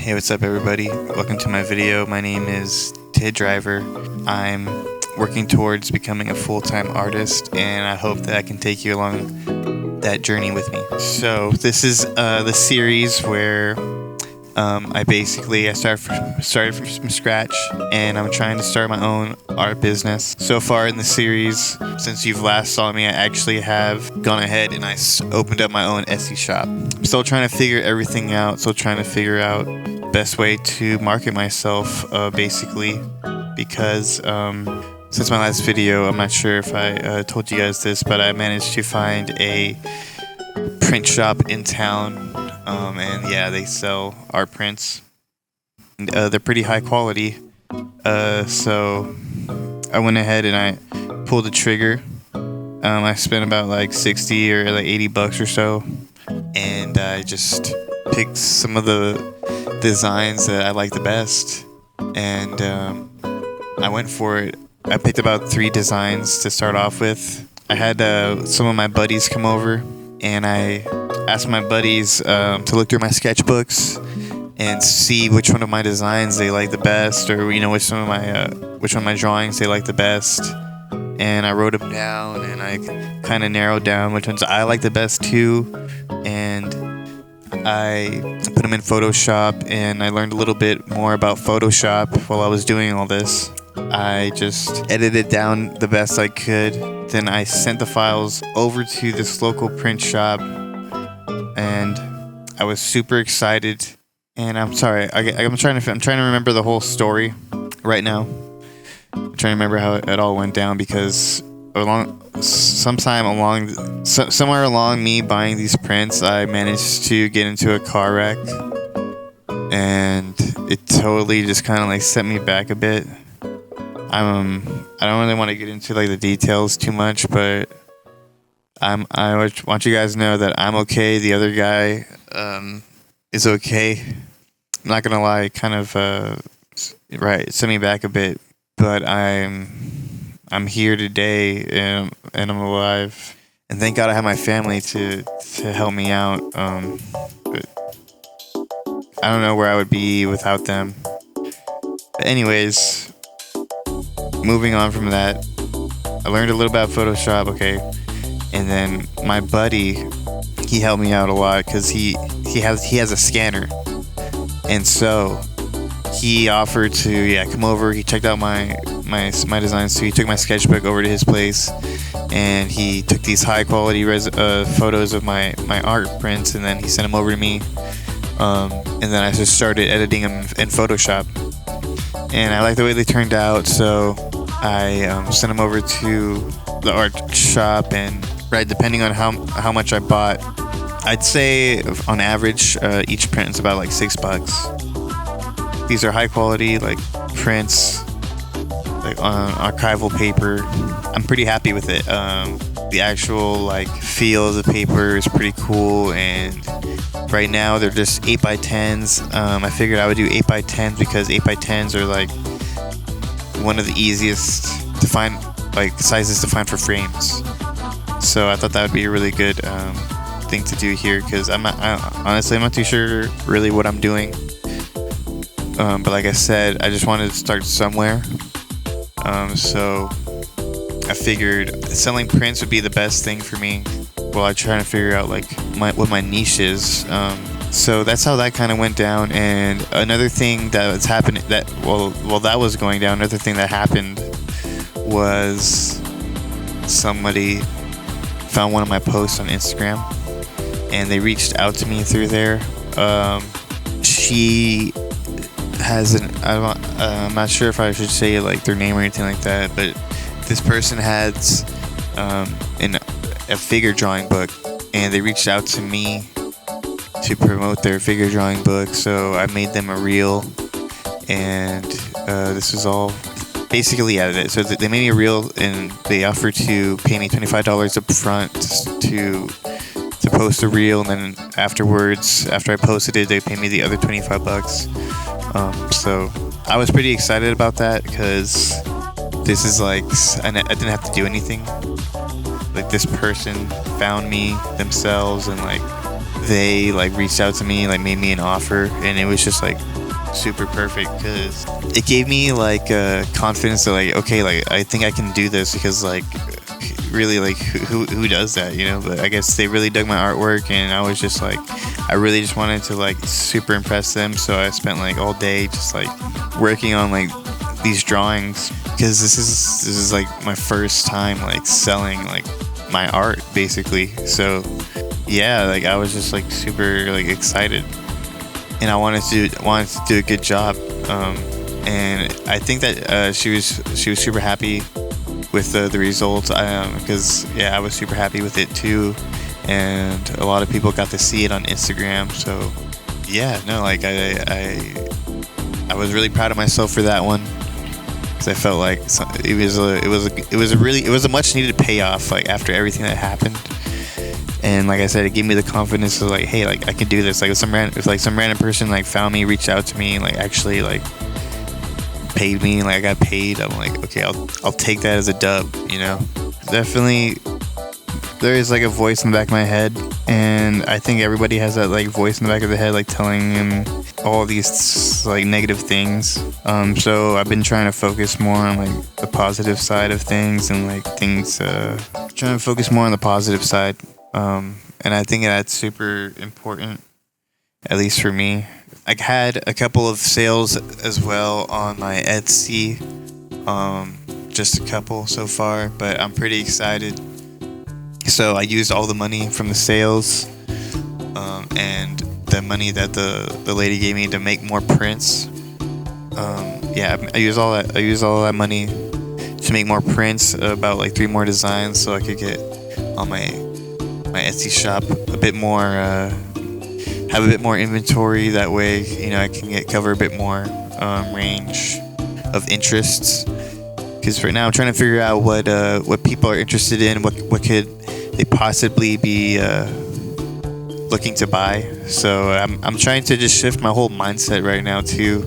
Hey, what's up everybody? Welcome to my video. My name is Tehdriver. I'm working towards becoming a full-time artist, and I hope that I can take you along that journey with me. So this is the series where I started from scratch, and I'm trying to start my own art business. So far in the series, since you've last saw me, I actually have gone ahead and I opened up my own Etsy shop. I'm still trying to figure everything out, still trying to figure out best way to market myself, basically, because since my last video, I'm not sure if I told you guys this, but I managed to find a print shop in town. And yeah, they sell art prints. They're pretty high quality. So I went ahead and I pulled the trigger. I spent about like 60 or like 80 bucks or so, and I just picked some of the designs that I like the best, and I went for it. I picked about 3 designs to start off with. I had some of my buddies come over, and I asked my buddies to look through my sketchbooks and see which one of my designs they like the best, or which one of my drawings they like the best. And I wrote them down, and I kind of narrowed down which ones I like the best too. And I put them in Photoshop, and I learned a little bit more about Photoshop while I was doing all this. I just edited down the best I could. Then I sent the files over to this local print shop, and I was super excited. And I'm sorry, I'm trying to remember the whole story right now. I'm trying to remember how it all went down, because somewhere along me buying these prints, I managed to get into a car wreck, and it totally just kind of like set me back a bit. I don't really want to get into like the details too much, but I want you guys to know that I'm okay. The other guy is okay. I'm not gonna lie, kind of it set me back a bit, but I'm here today, and I'm alive, and thank God I have my family to help me out. But I don't know where I would be without them. But anyways, moving on from that, I learned a little about Photoshop, okay, and then my buddy, he helped me out a lot because he has a scanner, and so he offered to come over. He checked out my designs too. He took my sketchbook over to his place, and he took these high quality photos of my art prints, and then he sent them over to me. And then I just started editing them in Photoshop, and I liked the way they turned out, so I sent them over to the art shop. And depending on how much I bought, I'd say on average each print is about like $6. These are high quality like prints, like on archival paper. I'm pretty happy with it. The actual like feel of the paper is pretty cool, and right now they're just 8x10s. I figured I would do 8x10s because 8x10s are like one of the easiest to find, like sizes to find for frames. So I thought that would be a really good thing to do here, because honestly I'm not too sure really what I'm doing. But like I said, I just wanted to start somewhere. So I figured selling prints would be the best thing for me while I try to figure out like what my niche is. So that's how that kind of went down. And another thing that's happening while that was going down, another thing that happened was somebody found one of my posts on Instagram, and they reached out to me through there. She has I'm not sure if I should say like their name or anything like that, but this person had a figure drawing book, and they reached out to me to promote their figure drawing book. So I made them a reel, and this was all basically edited. So they made me a reel, and they offered to pay me $25 up front to post a reel, and then afterwards, after I posted it, they paid me the other $25. So I was pretty excited about that, because this is like, I didn't have to do anything. Like, this person found me themselves, and like they like reached out to me, like made me an offer, and it was just like super perfect because it gave me like confidence that like, okay, like I think I can do this, because like really like who does that, you know? But I guess they really dug my artwork, and I was just like, I really just wanted to like super impress them, so I spent like all day just like working on like these drawings, because this is like my first time like selling like my art basically. So yeah, like I was just like super like excited, and I wanted to do a good job, and I think that she was super happy with the results, because yeah, I was super happy with it too, and a lot of people got to see it on Instagram. So yeah, no, like I was really proud of myself for that one, because I felt like it was a much needed payoff, like after everything that happened. And like I said, it gave me the confidence of like, hey, like I can do this. Like if some random person like found me, reached out to me, and like actually like paid me, like I got paid, I'm like, okay, I'll take that as a dub, you know. Definitely there is like a voice in the back of my head, and I think everybody has that like voice in the back of the head like telling him all these like negative things. So I've been trying to focus more on like the positive side of things, and like things trying to focus more on the positive side. And I think that's super important, at least for me. I had a couple of sales as well on my Etsy, just a couple so far, but I'm pretty excited. So I used all the money from the sales, and the money that the lady gave me to make more prints. Yeah, I used all that money to make more prints, about like 3 more designs, so I could get on my Etsy shop a bit more, have a bit more inventory. That way, you know, I can cover a bit more range of interests. Because right now I'm trying to figure out what people are interested in, what could they possibly be looking to buy. So I'm trying to just shift my whole mindset right now too.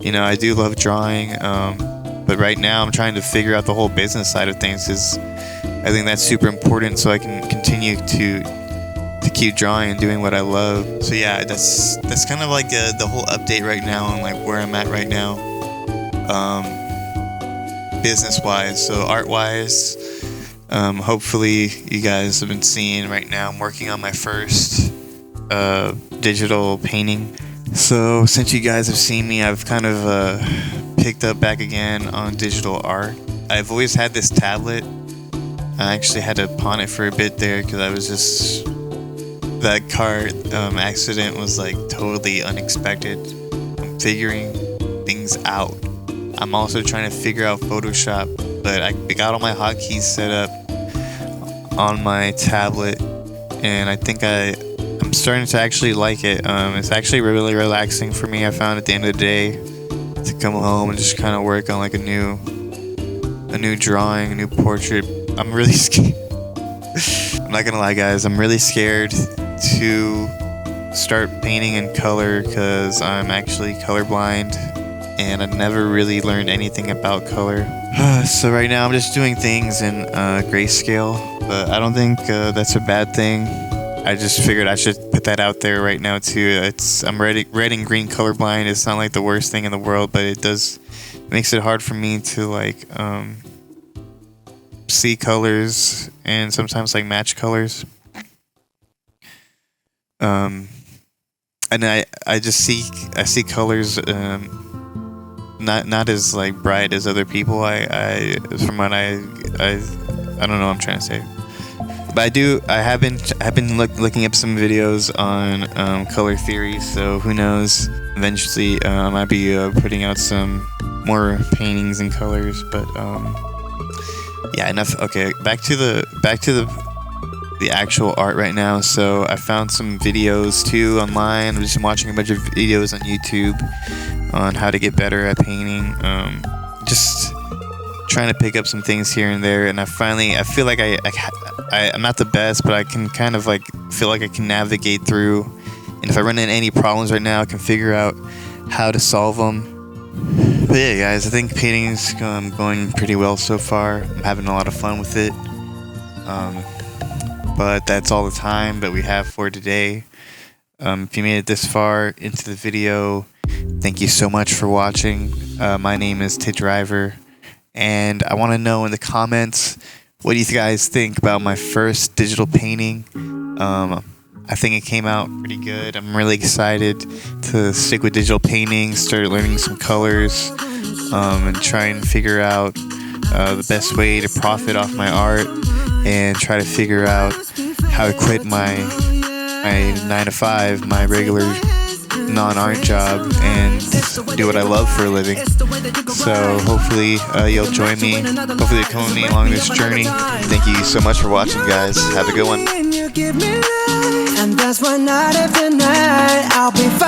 You know, I do love drawing, but right now I'm trying to figure out the whole business side of things, because I think that's super important, so I can continue to keep drawing and doing what I love. So yeah, that's kind of like the whole update right now on like where I'm at right now, business wise. So art wise, hopefully you guys have been seeing right now, I'm working on my first digital painting. So since you guys have seen me, I've kind of picked up back again on digital art. I've always had this tablet. I actually had to pawn it for a bit there, because I was just, that car accident was like totally unexpected. I'm figuring things out. I'm also trying to figure out Photoshop, but I got all my hotkeys set up on my tablet, and I think I'm starting to actually like it. It's actually really relaxing for me. I found at the end of the day to come home and just kind of work on like a new drawing, a new portrait. I'm really scared. I'm not gonna lie, guys. I'm really scared to start painting in color, because I'm actually colorblind, and I never really learned anything about color. So right now I'm just doing things in grayscale, but I don't think that's a bad thing. I just figured I should put that out there right now too. I'm red and green colorblind. It's not like the worst thing in the world, but it makes it hard for me to like see colors, and sometimes like match colors. And I see colors not as like bright as other people. I don't know what I'm trying to say. But I have been looking up some videos on color theory, so who knows, eventually I might be putting out some more paintings and colors. But yeah, enough. Okay, back to the actual art right now. So I found some videos too online. I'm just watching a bunch of videos on YouTube on how to get better at painting. Just trying to pick up some things here and there, and I feel like I'm not the best, but I can kind of like feel like I can navigate through, and if I run into any problems right now, I can figure out how to solve them. But yeah, guys, I think painting's going pretty well so far. I'm having a lot of fun with it. But that's all the time that we have for today. If you made it this far into the video, thank you so much for watching. My name is Tehdriver, and I want to know in the comments, what do you guys think about my first digital painting? I think it came out pretty good. I'm really excited to stick with digital painting, start learning some colors, and try and figure out the best way to profit off my art, and try to figure out how to quit my 9-to-5, my regular non-art job, and do what I love for a living. So hopefully you'll join me. Hopefully you'll come with me along this journey. Thank you so much for watching, guys. Have a good one. And that's why night after night I'll be